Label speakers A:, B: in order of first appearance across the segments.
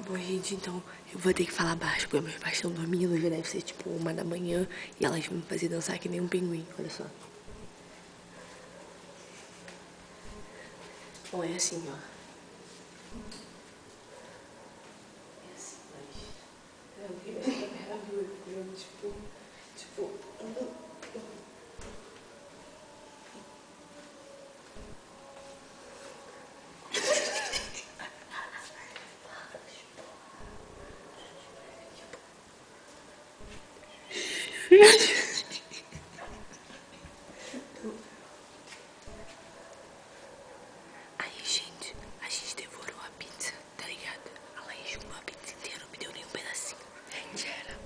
A: Bom, gente, então eu vou ter que falar baixo, porque meus pais estão dormindo, já deve ser tipo 1 da manhã, e elas vão me fazer dançar que nem um pinguim, olha só. Bom, é assim, ó. É assim, mas... Eu queria essa perna dura, tipo... Aí, gente, a gente devorou a pizza, tá ligado? A Laís comeu a pizza inteira, não me deu nem um pedacinho. Gente, era...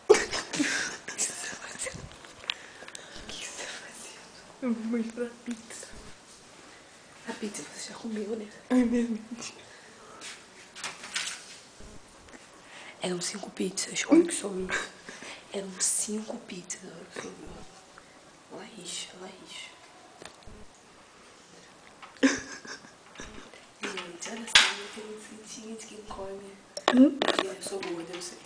A: O que você tá fazendo? O que você tá fazendo?
B: Eu vou mostrar a pizza.
A: A pizza você já comeu, né?
B: Ai, meu Deus.
A: Eram 5 pizzas, olha o que sobrou. Eram 5 pizzas, olha o que sobrou. Laís. Gente, olha só, eu tenho receitinha de quem come. Eu sou gorda, eu sei.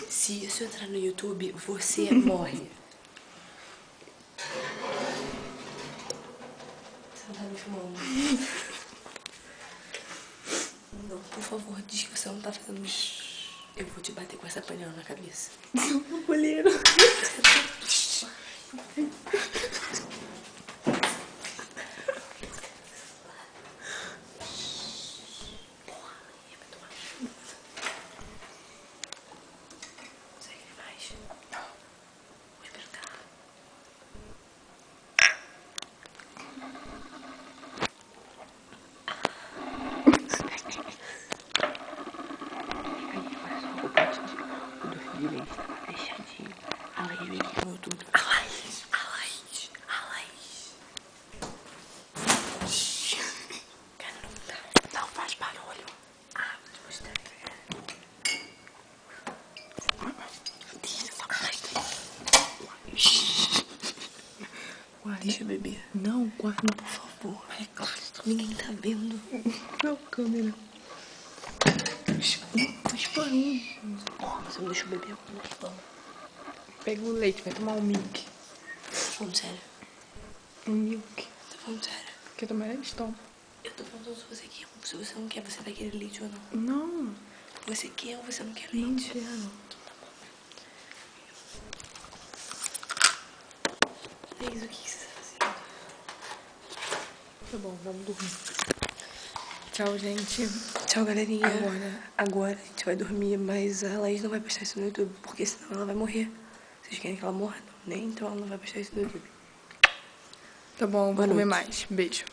A: Se isso entrar no YouTube, você morre. Você não tá me filmando. Não, por favor, diz que você não tá fazendo isso. Eu vou te bater com essa panela na cabeça.
B: Não, goleiro.
A: Fechadinho. A Laís veio aqui com tudo. A Laís. Cara, não faz barulho. Vou te mostrar. Deixa essa
B: Guarda.
A: Deixa eu beber.
B: Não, guarda.
A: Por favor. É claro. Ninguém tá vendo.
B: Não, câmera. Disparou.
A: Você não deixa eu beber.
B: Pega o leite, vai tomar um milk.
A: Tô falando sério.
B: Um milk.
A: Tô falando sério.
B: Quer tomar leite? Toma.
A: Eu tô perguntando se você quer. Se você não quer, você vai querer leite ou não.
B: Não.
A: Você quer ou você não quer
B: Não
A: leite?
B: quero.
A: Então tá bom. É isso, o que você tá fazendo?
B: Tá bom, vamos dormir. Tchau, gente.
A: Tchau, galerinha.
B: Agora.
A: A gente vai dormir, mas a Laís não vai postar isso no YouTube, porque senão ela vai morrer. Vocês querem que ela morra? Não, nem então ela não vai postar isso no YouTube.
B: Tá bom, vou
A: Boa
B: comer
A: noite.
B: mais. Beijo.